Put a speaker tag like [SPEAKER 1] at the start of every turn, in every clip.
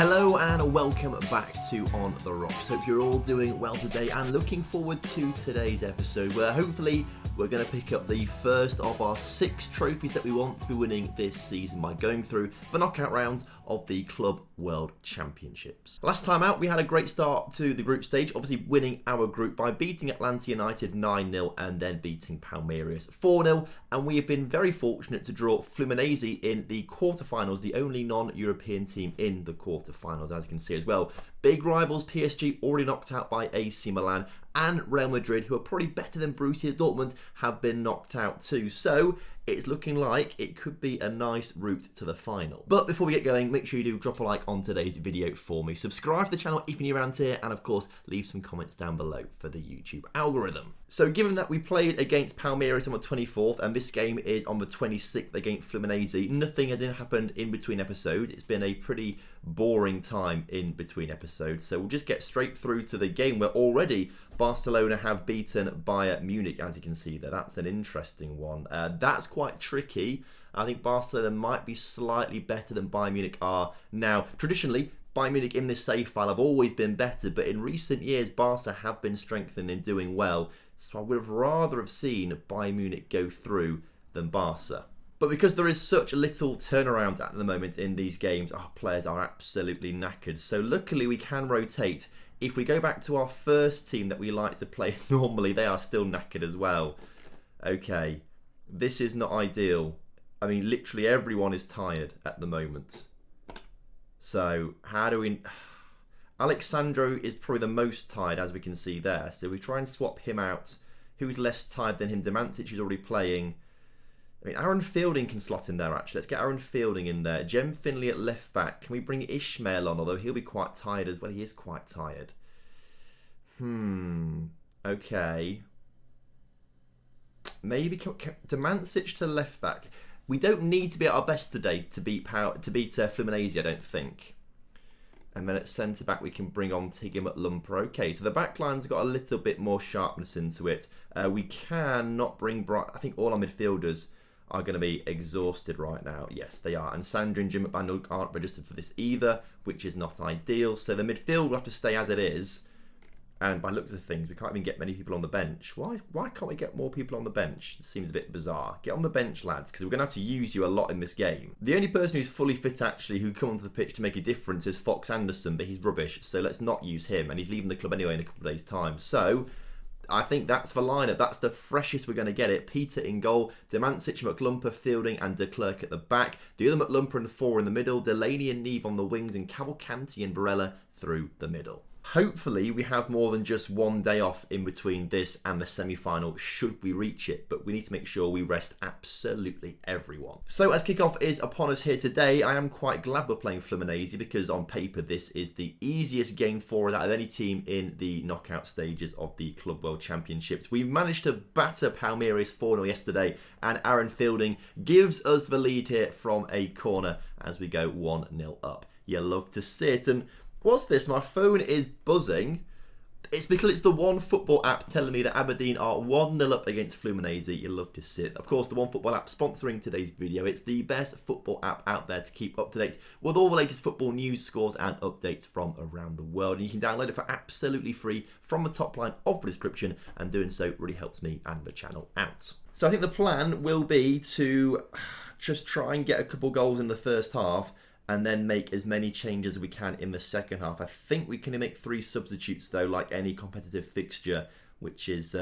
[SPEAKER 1] Hello and welcome back to On The Rocks. Hope you're all doing well today and looking forward to today's episode where hopefully we're going to pick up the first of our 6 trophies that we want to be winning this season by going through the knockout rounds of the Club World Championships. Last time out we had a great start to the group stage, obviously winning our group by beating Atlanta United 9-0 and then beating Palmeiras 4-0, and we have been very fortunate to draw Fluminense in the quarterfinals, the only non-European team in the quarterfinals, as you can see as well. Big rivals PSG already knocked out by AC Milan, and Real Madrid, who are probably better than Borussia Dortmund, have been knocked out too. So it's looking like it could be a nice route to the final. But before we get going, make sure you do drop a like on today's video for me. Subscribe to the channel if you're new around here, and of course, leave some comments down below for the YouTube algorithm. So given that we played against Palmeiras on the 24th, and this game is on the 26th against Fluminense, nothing has happened in between episodes. It's been a pretty boring time in between episodes. So we'll just get straight through to the game where already Barcelona have beaten Bayern Munich, as you can see there. That's an interesting one. That's quite tricky. I think Barcelona might be slightly better than Bayern Munich are now. Traditionally, Bayern Munich in this save file have always been better, but in recent years, Barca have been strengthening and doing well. So I would have rather have seen Bayern Munich go through than Barca. But because there is such little turnaround at the moment in these games, our players are absolutely knackered. So luckily we can rotate. If we go back to our first team that we like to play normally, they are still knackered as well. Okay, this is not ideal. I mean, literally everyone is tired at the moment. So how do we... Alexandro is probably the most tired, as we can see there. So we try and swap him out. Who's less tired than him? Demantic is already playing. I mean, Aaron Fielding can slot in there, actually. Let's get Aaron Fielding in there. Jem Finley at left back. Can we bring Ishmael on? Although he'll be quite tired as well. He is quite tired. Okay. Maybe Demantic to left back. We don't need to be at our best today to beat Fluminense, I don't think. And then at centre back we can bring on Tigim at Lumper. Okay, so the back line's got a little bit more sharpness into it. We can not bring I think all our midfielders are going to be exhausted right now. Yes, they are. And Sandra and Jim at Bandel aren't registered for this either, which is not ideal. So the midfield will have to stay as it is. And by looks of things, we can't even get many people on the bench. Why can't we get more people on the bench? It seems a bit bizarre. Get on the bench, lads, because we're going to have to use you a lot in this game. The only person who's fully fit, actually, who come onto the pitch to make a difference is Fox Anderson, but he's rubbish. So let's not use him. And he's leaving the club anyway in a couple of days' time. So I think that's the lineup. That's the freshest we're going to get it. Peter in goal, Demantic, McLumper, Fielding, and De Klerk at the back. The other McLumper and 4 in the middle. Delaney and Neve on the wings, and Cavalcanti and Barella through the middle. Hopefully we have more than just one day off in between this and the semi-final should we reach it, but we need to make sure we rest absolutely everyone. So as kickoff is upon us here today, I am quite glad we're playing Fluminense because on paper this is the easiest game for us out of any team in the knockout stages of the Club World Championships. We managed to batter Palmeiras 4-0 yesterday, and Aaron Fielding gives us the lead here from a corner as we go 1-0 up. You love to see it. And what's this? My phone is buzzing. It's because it's the One Football app telling me that Aberdeen are 1-0 up against Fluminense. You love to see it. Of course, the One Football app sponsoring today's video. It's the best football app out there to keep up to date with all the latest football news, scores and updates from around the world. And you can download it for absolutely free from the top line of the description, and doing so really helps me and the channel out. So I think the plan will be to just try and get a couple goals in the first half and then make as many changes as we can in the second half. I think we can make 3 substitutes though, like any competitive fixture, which is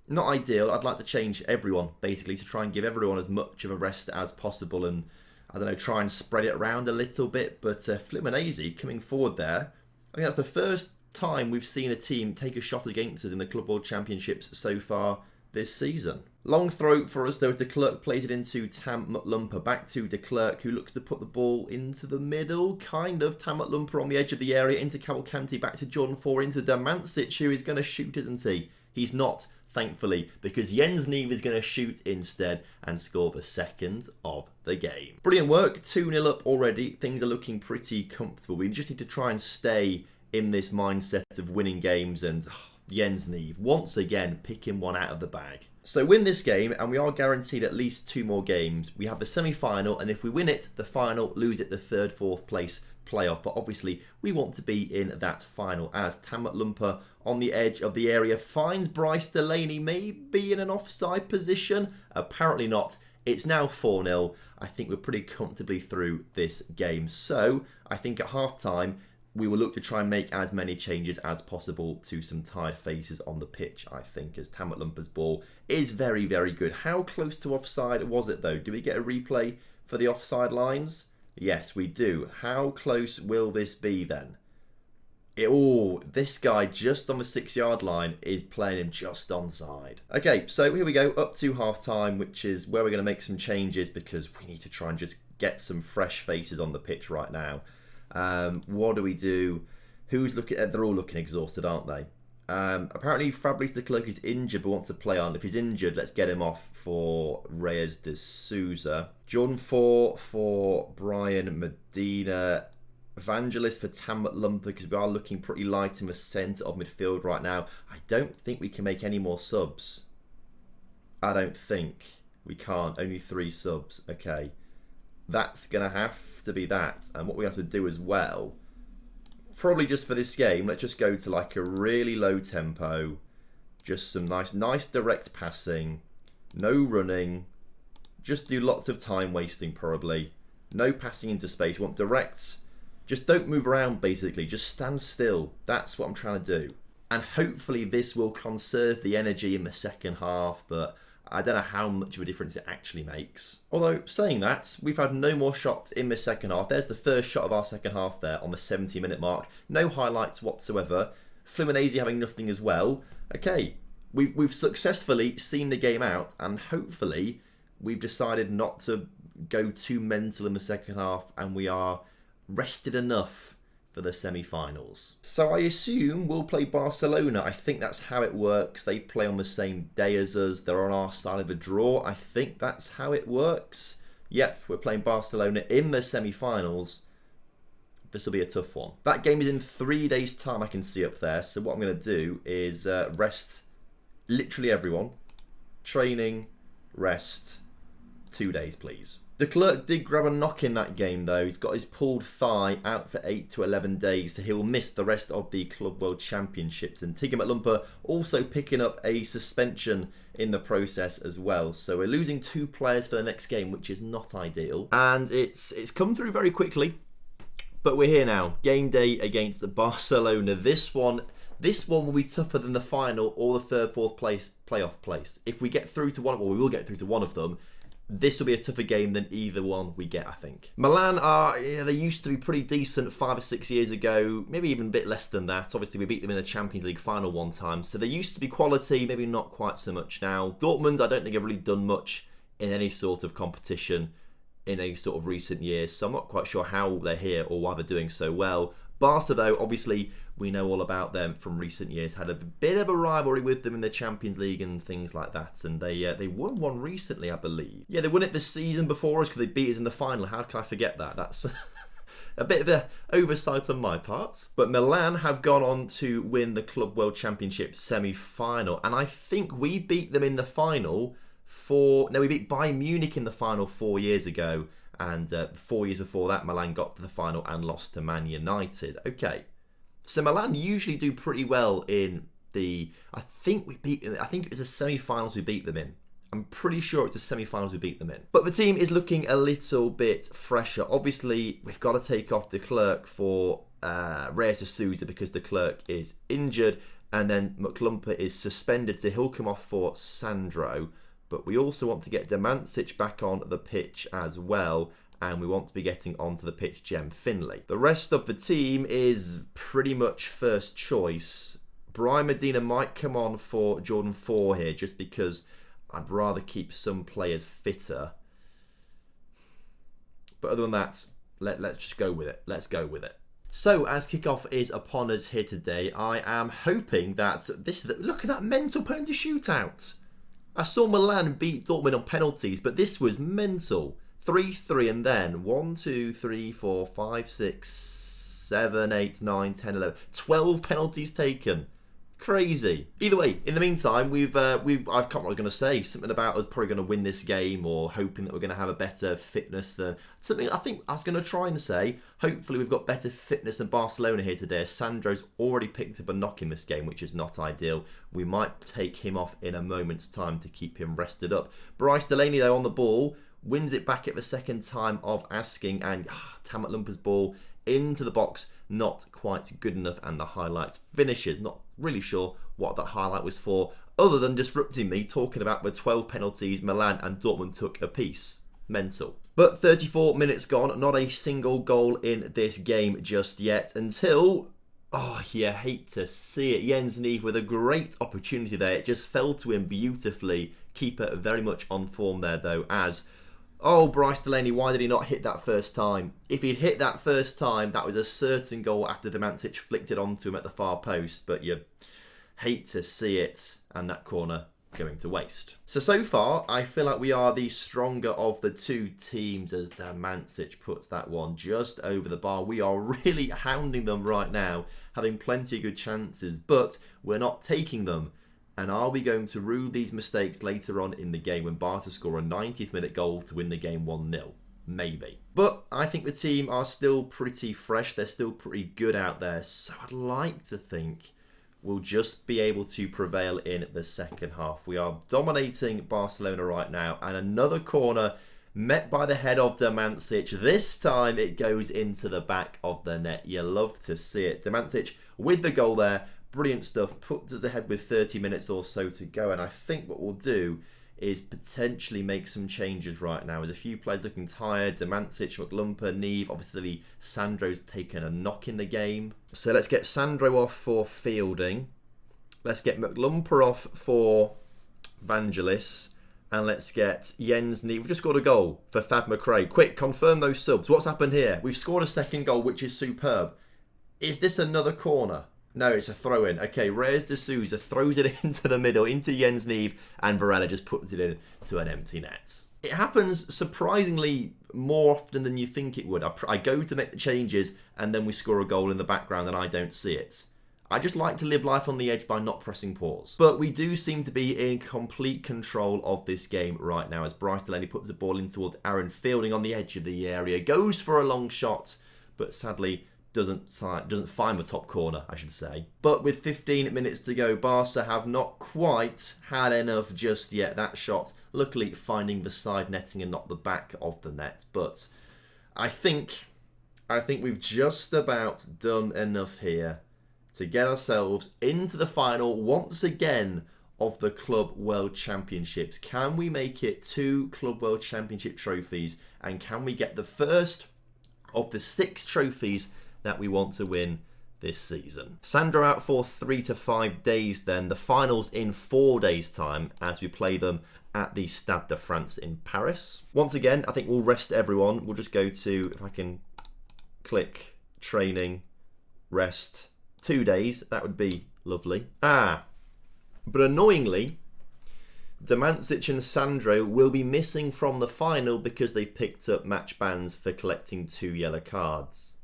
[SPEAKER 1] not ideal. I'd like to change everyone, basically, to try and give everyone as much of a rest as possible and, I don't know, try and spread it around a little bit. But Fluminense coming forward there, I think that's the first time we've seen a team take a shot against us in the Club World Championships so far this season. Long throw for us though. De Klerk played it into Tam McLumper. Back to De Klerk, who looks to put the ball into the middle. Kind of. Tam McLumper on the edge of the area. Into Cavalcanti. Back to Jordan 4. Into Demantic, who is going to shoot, isn't he? He's not, thankfully, because Jens Neve is going to shoot instead and score the second of the game. Brilliant work. 2-0 up already. Things are looking pretty comfortable. We just need to try and stay in this mindset of winning games, and Jens Neve, once again picking one out of the bag. So win this game and we are guaranteed at least 2 more games. We have the semi-final, and if we win it, the final, lose it, the 3rd, 4th place playoff. But obviously we want to be in that final, as Tammut Lumper on the edge of the area finds Bryce Delaney maybe in an offside position. Apparently not. It's now 4-0. I think we're pretty comfortably through this game. So I think at half-time, we will look to try and make as many changes as possible to some tired faces on the pitch, I think, as Tammut Lumper's ball is very, very good. How close to offside was it, though? Do we get a replay for the offside lines? Yes, we do. How close will this be, then? This guy just on the 6-yard line is playing him just onside. Okay, so here we go, up to half-time, which is where we're going to make some changes because we need to try and just get some fresh faces on the pitch right now. What do we do? Who's looking at? They're all looking exhausted, aren't they? Apparently Fabrice de Klerk is injured but wants to play on. If he's injured, let's get him off for Reyes de Souza. Jordan 4 for Brian Medina. Evangelist for Tammut Lumper, because we are looking pretty light in the centre of midfield right now. I don't think we can make any more subs. I don't think. We can't. Only 3 subs. Okay. That's going to have to be that. And what we have to do as well, probably just for this game, let's just go to like a really low tempo. Just some nice direct passing. No running. Just do lots of time wasting probably. No passing into space. We want direct. Just don't move around basically. Just stand still. That's what I'm trying to do. And hopefully this will conserve the energy in the second half, but I don't know how much of a difference it actually makes. Although, saying that, we've had no more shots in the second half. There's the first shot of our second half there on the 70-minute mark. No highlights whatsoever. Fluminense having nothing as well. Okay, we've successfully seen the game out, and hopefully we've decided not to go too mental in the second half, and we are rested enough for the semi-finals. So I assume we'll play Barcelona. I think that's how it works. They play on the same day as us. They're on our side of the draw. I think that's how it works. Yep, we're playing Barcelona in the semi-finals. This will be a tough one. That game is in 3 days' time, I can see up there. So what I'm going to do is rest literally everyone. Training, rest, 2 days, please. De Klerk did grab a knock in that game though. He's got his pulled thigh out for 8 to 11 days, so he'll miss the rest of the Club World Championships. And Tammut Lumper also picking up a suspension in the process as well. So we're losing 2 players for the next game, which is not ideal. And it's come through very quickly, but we're here now. Game day against the Barcelona. This one will be tougher than the final or the 3rd, 4th place playoff place. If we get through to one, well, we will get through to one of them. This will be a tougher game than either one we get, I think. Milan they used to be pretty decent 5 or 6 years ago, maybe even a bit less than that. Obviously, we beat them in the Champions League final one time, so they used to be quality, maybe not quite so much now. Dortmund, I don't think have really done much in any sort of competition in any sort of recent years, so I'm not quite sure how they're here or why they're doing so well. Barca, though, obviously, we know all about them from recent years. Had a bit of a rivalry with them in the Champions League and things like that. And they won one recently, I believe. Yeah, they won it the season before us because they beat us in the final. How can I forget that? That's a bit of an oversight on my part. But Milan have gone on to win the Club World Championship semi-final. And I think we beat them in the final we beat Bayern Munich in the final 4 years ago. And 4 years before that, Milan got to the final and lost to Man United. Okay, so Milan usually do pretty well in the. I think it was the semi-finals we beat them in. I'm pretty sure it's the semi-finals we beat them in. But the team is looking a little bit fresher. Obviously, we've got to take off De Klerk for Reyes de Souza because De Klerk is injured, and then McLumper is suspended, so he'll come off for Sandro. But we also want to get Demancic back on the pitch as well. And we want to be getting onto the pitch Jem Finlay. The rest of the team is pretty much first choice. Brian Medina might come on for Jordan 4 here, just because I'd rather keep some players fitter. But other than that, let's just go with it. Let's go with it. So, as kickoff is upon us here today, I am hoping that look at that mental penalty shootout. I saw Milan beat Dortmund on penalties, but this was mental. 3-3 and then 1, 2, 3, 4, 5, 6, 7, 8, 9, 10, 11. 12 penalties taken. Crazy. Either way, in the meantime, I can't remember what I was going to say. Something about us probably going to win this game, or hoping that we're going to have a better fitness than something. I think I was going to try and say, hopefully we've got better fitness than Barcelona here today. Sandro's already picked up a knock in this game, which is not ideal. We might take him off in a moment's time to keep him rested up. Bryce Delaney, though, on the ball, wins it back at the second time of asking, and Tam Lumper's ball into the box, not quite good enough, and the highlights finishes. Not really sure what that highlight was for, other than disrupting me talking about the 12 penalties Milan and Dortmund took apiece. Mental. But 34 minutes gone, not a single goal in this game just yet, until, you hate to see it, Jens Neve with a great opportunity there. It just fell to him beautifully. Keeper very much on form there though, as Bryce Delaney, why did he not hit that first time? If he'd hit that first time, that was a certain goal after Demantic flicked it onto him at the far post. But you hate to see it, and that corner going to waste. So far, I feel like we are the stronger of the two teams, as Demantic puts that one just over the bar. We are really hounding them right now, having plenty of good chances, but we're not taking them. And are we going to rue these mistakes later on in the game when Barca score a 90th minute goal to win the game 1-0? Maybe. But I think the team are still pretty fresh. They're still pretty good out there. So I'd like to think we'll just be able to prevail in the second half. We are dominating Barcelona right now. And another corner met by the head of Demantic. This time it goes into the back of the net. You love to see it. Demantic with the goal there. Brilliant stuff. Puts us ahead with 30 minutes or so to go. And I think what we'll do is potentially make some changes right now. With a few players looking tired. Demantic, McLumper, Neve. Obviously, Sandro's taken a knock in the game. So let's get Sandro off for Fielding. Let's get McLumper off for Vangelis. And let's get Jens Neve. We've just scored a goal for Thad McRae. Quick, confirm those subs. What's happened here? We've scored a second goal, which is superb. Is this another corner? No, it's a throw-in. Okay, Reyes de Souza throws it into the middle, into Jens Neve, and Varela just puts it in to an empty net. It happens surprisingly more often than you think it would. I go to make the changes, and then we score a goal in the background, and I don't see it. I just like to live life on the edge by not pressing pause. But we do seem to be in complete control of this game right now, as Bryce Delaney puts the ball in towards Aaron Fielding on the edge of the area. Goes for a long shot, but sadly doesn't find the top corner, I should say. But with 15 minutes to go, Barca have not quite had enough just yet. That shot, luckily finding the side netting and not the back of the net. But I think we've just about done enough here to get ourselves into the final once again of the Club World Championships. Can we make it 2 Club World Championship trophies? And can we get the first of the 6 trophies that we want to win this season? Sandro out for 3 to 5 days then. The finals in 4 days' time as we play them at the Stade de France in Paris. Once again, I think we'll rest everyone. We'll just go to, if I can click training, rest, 2 days. That would be lovely. But annoyingly, Demantic and Sandro will be missing from the final because they've picked up match bans for collecting 2 yellow cards.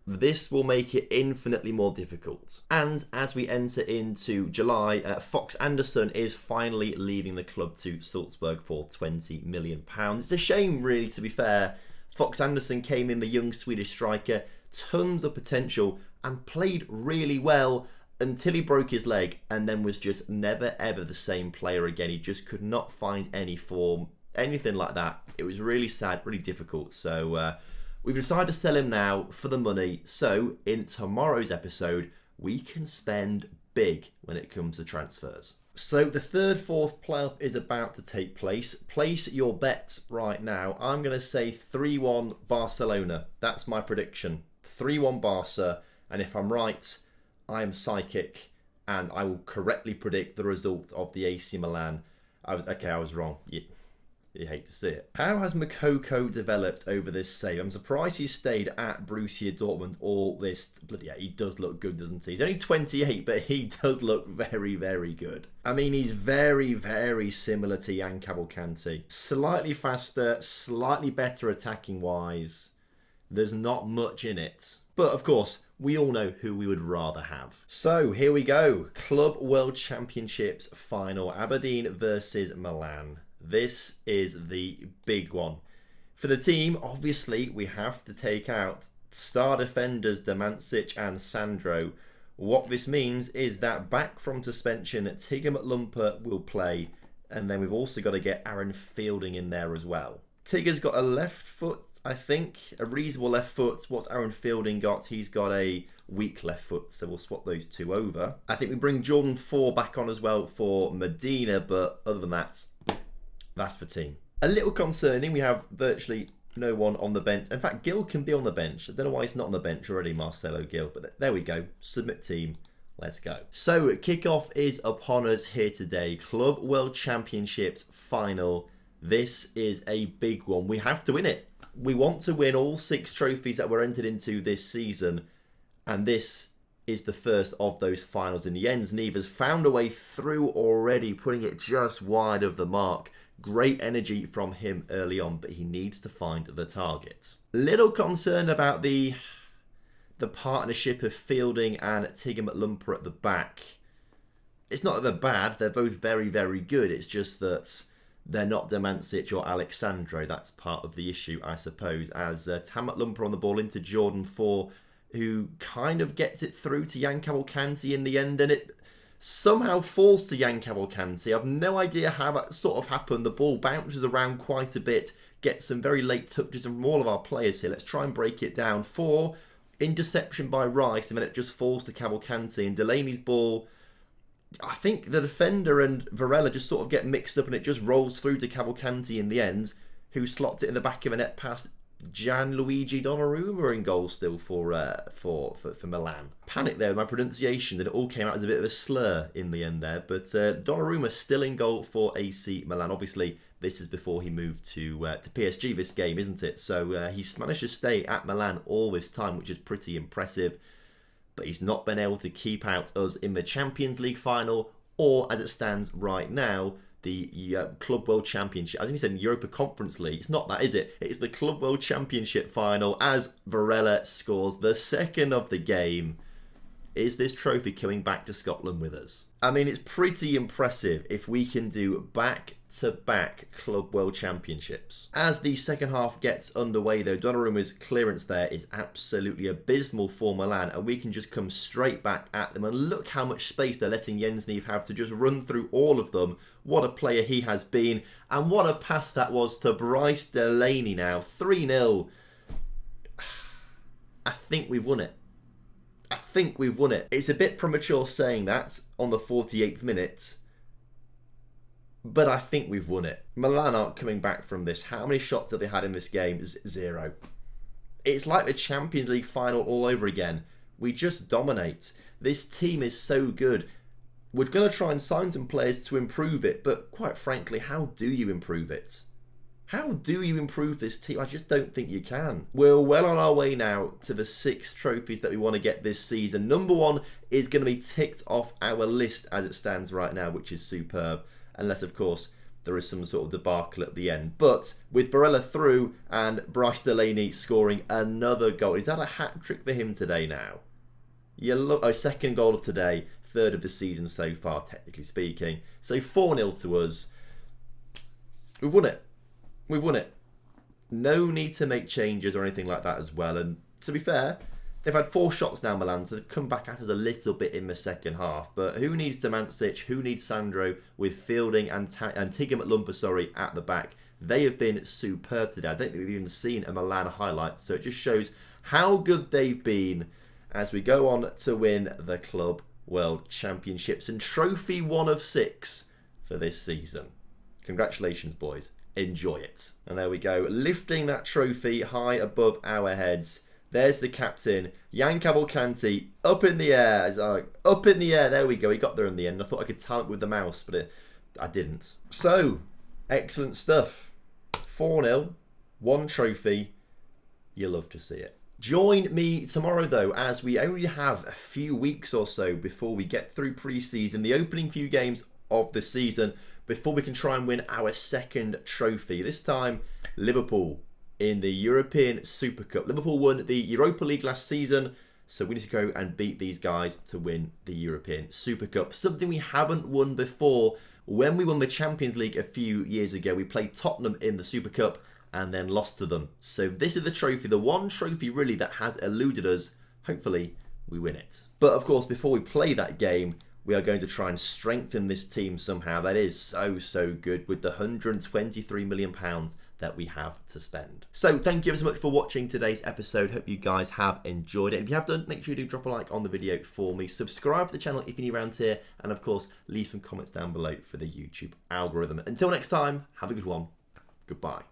[SPEAKER 1] This will make it infinitely more difficult. And as we enter into July, Fox Anderson is finally leaving the club to Salzburg for £20 million. It's a shame, really, to be fair. Fox Anderson came in, the young Swedish striker, tons of potential and played really well until he broke his leg and then was just never ever the same player again. He just could not find any form, anything like that. It was really sad, really difficult. So we've decided to sell him now for the money. So in tomorrow's episode, we can spend big when it comes to transfers. So the 3rd-4th playoff is about to take place. Place your bets right now. I'm going to say 3-1 Barcelona. That's my prediction. 3-1 Barca. And if I'm right, I am psychic and I will correctly predict the result of the AC Milan. I was wrong. You hate to see it. How has Makoko developed over this save? I'm surprised he stayed at Borussia Dortmund all this. Bloody yeah, he does look good, doesn't he? He's only 28, but he does look very, very good. I mean, he's very, very similar to Jan Cavalcanti. Slightly faster, slightly better attacking wise. There's not much in it. But of course, we all know who we would rather have. So here we go. Club World Championships final. Aberdeen versus Milan. This is the big one. For the team, obviously, we have to take out star defenders Demancic and Sandro. What this means is that back from suspension, Tigger McLumper will play. And then we've also got to get Aaron Fielding in there as well. Tigger's got a left foot, I think, a reasonable left foot. What's Aaron Fielding got? He's got a weak left foot, so we'll swap those two over. I think we bring Jordan 4 back on as well for Medina, but other than that, that's for team. A little concerning, we have virtually no one on the bench. In fact, Gill can be on the bench. I don't know why he's not on the bench already, Marcelo Gill, but there we go. Submit team. Let's go. So, kickoff is upon us here today. Club World Championships final. This is a big one. We have to win it. We want to win all 6 trophies that were entered into this season. And this is the first of those finals. And Jens Neves found a way through already, putting it just wide of the mark. Great energy from him early on, but he needs to find the target. Little concerned about the partnership of Fielding and Tigger McLumper at the back. It's not that they're bad. They're both very, very good. It's just that they're not Demancic or Alexandro. That's part of the issue, I suppose, as Tam McLumper on the ball into Jordan 4, who kind of gets it through to Jan Cavalcanti in the end, and it somehow falls to Jan Cavalcanti. I've no idea how that sort of happened. The ball bounces around quite a bit, gets some very late touches from all of our players here. Let's try and break it down. 4, interception by Rice, and then it just falls to Cavalcanti, and Delaney's ball, I think the defender and Varela just sort of get mixed up and it just rolls through to Cavalcanti in the end, who slots it in the back of a net past Gianluigi Donnarumma in goal still for Milan. Panic there with my pronunciation, and it all came out as a bit of a slur in the end there, but Donnarumma still in goal for AC Milan. Obviously, this is before he moved to PSG this game, isn't it? So he's managed to stay at Milan all this time, which is pretty impressive. But he's not been able to keep out us in the Champions League final, or as it stands right now, the Club World Championship. I think he said Europa Conference League. It's not that, is it? It's the Club World Championship final as Varela scores the second of the game. Is this trophy coming back to Scotland with us? I mean, it's pretty impressive if we can do back-to-back Club World Championships. As the second half gets underway, though, Donnarumma's clearance there is absolutely abysmal for Milan, and we can just come straight back at them. And look how much space they're letting Jens Neves have to just run through all of them. What a player he has been, and what a pass that was to Bryce Delaney now. 3-0. I think we've won it. I think we've won it. It's a bit premature saying that on the 48th minute, but I think we've won it. Milan aren't coming back from this. How many shots have they had in this game? 0. It's like the Champions League final all over again. We just dominate. This team is so good. We're going to try and sign some players to improve it, but quite frankly, how do you improve it? How do you improve this team? I just don't think you can. We're well on our way now to the 6 trophies that we want to get this season. Number 1 is going to be ticked off our list as it stands right now, which is superb. Unless, of course, there is some sort of debacle at the end. But with Varela through and Bryce Delaney scoring another goal. Is that a hat-trick for him today now? Second goal of today. 3rd of the season so far, technically speaking. So 4-0 to us. We've won it. We've won it. No need to make changes or anything like that as well. And to be fair, they've had 4 shots now, Milan, so they've come back at us a little bit in the second half. But who needs Demancic? Who needs Sandro with Fielding and Tigger McLumper, at the back? They have been superb today. I don't think we've even seen a Milan highlight. So it just shows how good they've been as we go on to win the Club World Championships and trophy 1 of 6 for this season. Congratulations, boys. Enjoy it. And there we go, lifting that trophy high above our heads. There's the captain, Jan Cavalcanti, up in the air. Up in the air, there we go. He got there in the end. I thought I could time it with the mouse, but I didn't. So, excellent stuff. 4-0, 1 trophy. You love to see it. Join me tomorrow, though, as we only have a few weeks or so before we get through pre-season, the opening few games of the season, before we can try and win our 2nd trophy. This time, Liverpool in the European Super Cup. Liverpool won the Europa League last season, So we need to go and beat these guys to win the European Super Cup. Something we haven't won before. When we won the Champions League a few years ago, we played Tottenham in the Super Cup and then lost to them. So this is the trophy, the one trophy really that has eluded us. Hopefully we win it. But of course, before we play that game, we are going to try and strengthen this team somehow. That is so good with the £123 million that we have to spend. So thank you ever so much for watching today's episode. Hope you guys have enjoyed it. If you have done, make sure you do drop a like on the video for me. Subscribe to the channel if you're new around here. And of course, leave some comments down below for the YouTube algorithm. Until next time, have a good one. Goodbye.